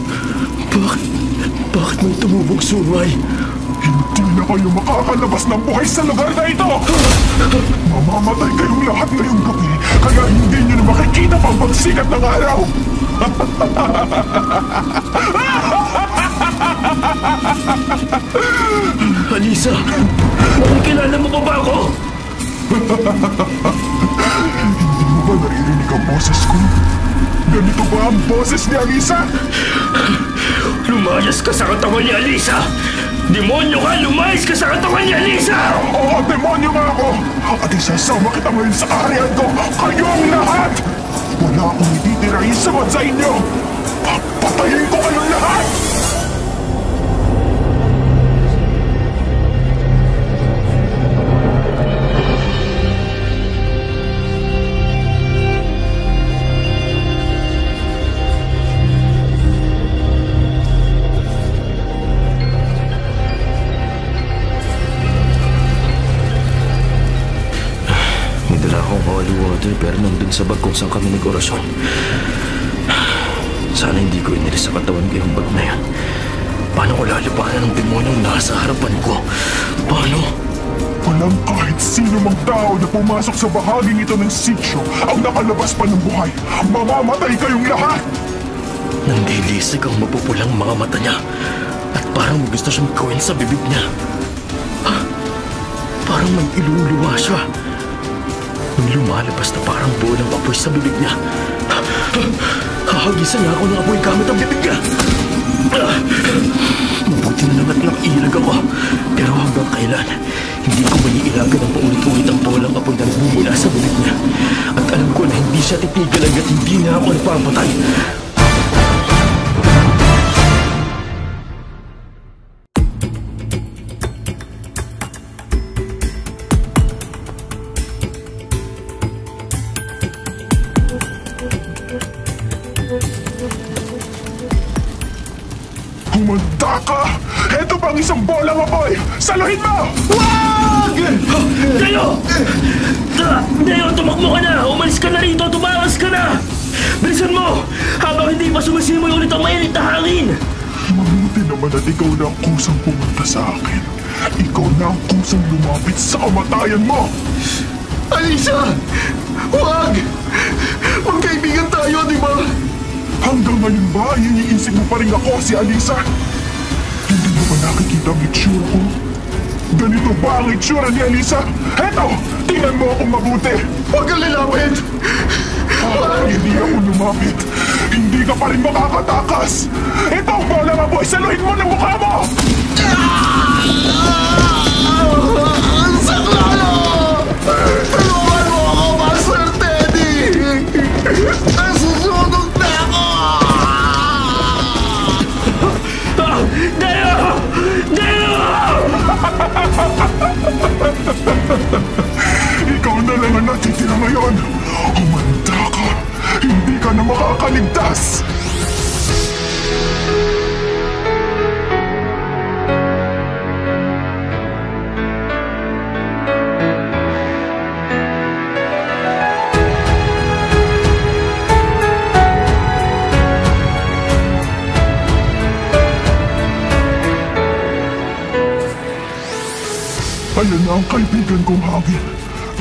Speaker 3: bakit may tumubog sungay?
Speaker 7: Hindi na kayo makakalabas ng buhay sa lugar na ito! Mamamatay kayong lahat ngayong gabi, kaya hindi nyo na makikita pang pagsikat ng araw!
Speaker 3: Alisa, makikilala mo pa ba ako?
Speaker 7: Hindi mo ba naririnig ang boses ko? Ganito ba ang boses ni Alisa?
Speaker 3: Lumayas ka sa katawan ni Alisa! Demonyo ka! Lumayas ka sa katawan ni Alisa!
Speaker 7: Oo, demonyo nga ako! At isasama kita ngayon sa kaharian ko! Kayong lahat! Wala akong ititirahin sa bansa inyo! Papatayin ko kayong lahat!
Speaker 3: Pero nandun sa bag kung saan kami nag-orasyon. Sana hindi ko inilis sa katawan ko yung bag na yan. Paano ko lalabanan ng demonyong nasa harapan ko? Paano?
Speaker 7: Walang kahit sino mang tao na pumasok sa bahaging ito ng sityo ang nakalabas pa ng buhay. Mamamatay kayong lahat!
Speaker 3: Nandilisig ang mapupulang mga mata niya at parang may gusto siyang gawin sa bibig niya. Parang may iluluwa siya. May lumalabas na parang bolang apoy sa bibig niya. Hahagisan niya ako ng apoy gamit ang bibig niya. Mabuti na lang at nakiilag ako. Pero hanggang kailan, hindi ko maiilagan ng paulit-ulit ang bolang apoy na nagbumula sa bibig niya. At alam ko na hindi siya titigil hanggat hindi na ako nagpapatay.
Speaker 7: Humanda ka! Ito bang isang bolang apoy? Saluhin mo! Wag!
Speaker 3: Dayo! Dayo, tumakbo ka na! Umalis ka na rito! Tumakas ka na! Bilisan mo! Habang hindi pa sumisimoy ulit ang mainit na hangin!
Speaker 7: Mabuti naman at ikaw na ang kusang pumunta sa akin. Ikaw na ang kusang lumapit sa kamatayan mo!
Speaker 6: Alisa! Huwag! Magkaibigan tayo, di ba?
Speaker 7: Hanggang ngayon ba iniisip mo pa rin ako si Alisa? Hindi mo ba nakikita ang itsura ko? Ganito ba ang itsura ni Alisa? Eto! Tingnan mo akong mabuti!
Speaker 6: Huwag kang lalapit!
Speaker 7: Hindi ako lumapit. Hindi ka pa rin makakatakas. Ito ang bola nga boy. Saluhin mo ng mukha mo!
Speaker 6: Ang saklalo! Tulungan mo ako, Master Teddy! Nasusunog na ako!
Speaker 3: Dayo! Dayo!
Speaker 7: Ikaw na lang ang natitira ngayon. Humanda ka. Hindi ka na makakaligtas. Ayan na ang kaibigan kong hangin.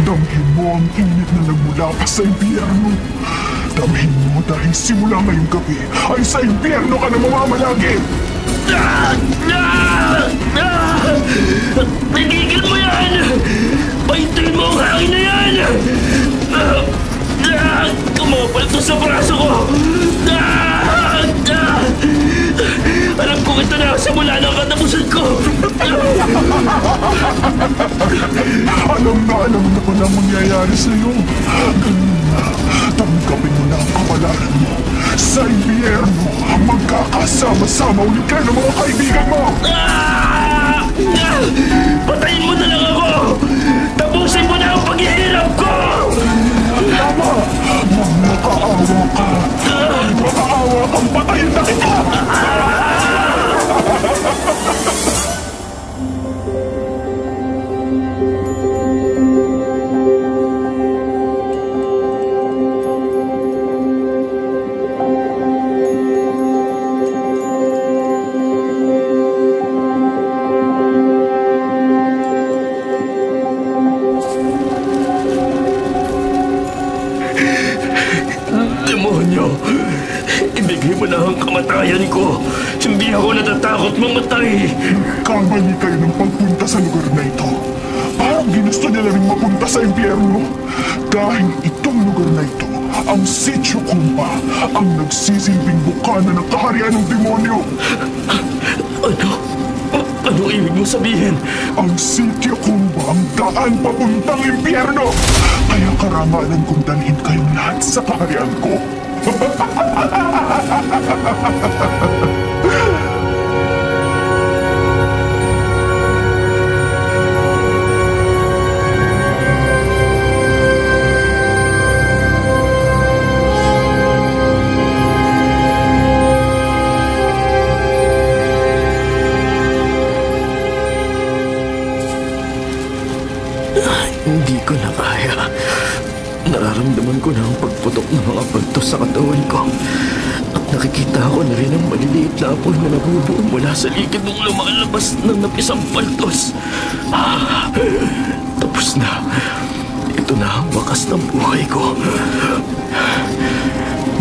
Speaker 7: Damhin mo ang init na nagmula pa sa impyerno. Damhin mo dahil simula ngayong gabi ay sa impyerno ka na mamamalagi.
Speaker 3: Tigigil mo yan! Pahintuin mo ang hangin na yan! Kumapal to sa braso ko! Alam kong ito na simula ng katapusan ko!
Speaker 7: Alam na palang mangyayari sa'yo. Ganun na, tanggapin mo na ang kapalaran mo. Sa impyerno, magkakasama-sama ulit kayo ng mga kaibigan mo!
Speaker 3: Patayin mo na lang ako! Tapusin mo na ang paghihirap ko!
Speaker 7: Tama! Makaawa ka! Makaawa kang patayin na kita!
Speaker 3: Ibigay mo na ang kamatayan ko. Hindi ako natatakot mamatay.
Speaker 7: Kamali kayo ng pagpunta sa lugar na ito. Parang ginusto nila rin mapunta sa impyerno. Dahil itong lugar na ito, ang Sitio Kumba, ang nagsisilbing bukana ng kaharian ng demonyo.
Speaker 3: Ano ibig mo sabihin?
Speaker 7: Ang Sitio Kumba ang daan papuntang impyerno. Kaya karangalan kong dalhin kayong lahat sa kaharian ko.
Speaker 3: Hindi ko na kaya. Nararamdaman ko na ang pagputok ng mga bagtos sa katawan ko. At nakikita ko na rin ang maliliit na apoy na nabubuo mula sa likid ng lumalabas ng napisang paltos. Tapos na. Ito na ang wakas ng buhay ko.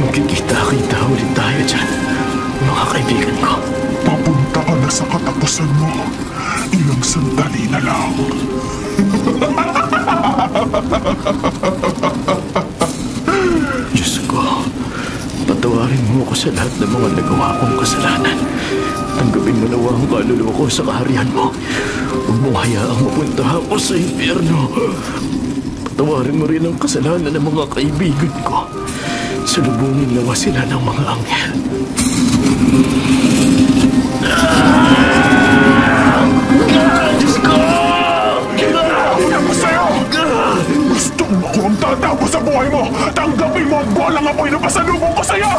Speaker 3: Magkikita-kita ulit tayo dyan, mga kaibigan ko.
Speaker 7: Papunta ka na sa katapusan mo. Ilang sandali na lang.
Speaker 3: Diyos ko, patawarin mo ako sa lahat ng mga nagawa kong kasalanan. Tanggapin mo nawa ang kaluluwa ko sa kaharian mo. Huwag mong hayaang mapunta ako sa impyerno. Patawarin mo rin ang kasalanan ng mga kaibigan ko. Salubungin nawa sila ng mga anghel. Diyos ko!
Speaker 7: Ano ba sa'yo? Gusto mo ako ang tatapos sa buhay mo! Tanggapin mo ang bolang apoy na pasalubong ko sa'yo!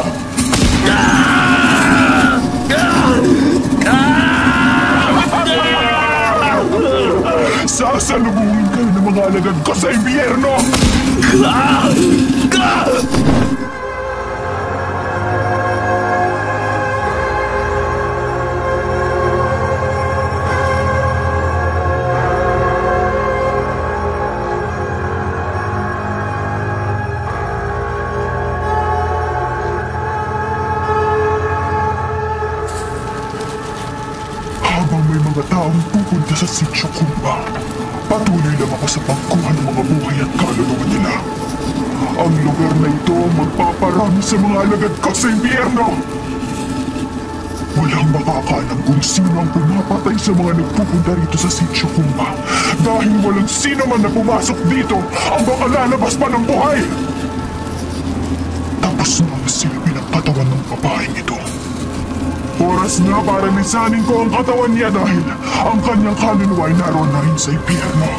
Speaker 7: Sasalubungin kayo ng mga alagad ko sa impyerno! Habang may mga taong pupunta sa Sitio Kumba, patuloy lang ako sa pagkuha ng mga buhay at kaluluwa nila. Ang lugar na ito ang magpaparami sa mga alagad ko sa impyerno. Walang makakaalam kung sino ang pumapatay sa mga nagpupunta rito sa Sitio Kumba dahil walang sino man na pumasok dito ang makalalabas pa ng buhay. Tapos na ang silbi ng katawan ng babaeng ito. Oras na para lisanin ko ang katawan niya dahil ang kanyang kaluluwa ay naroon na rin sa impyerno.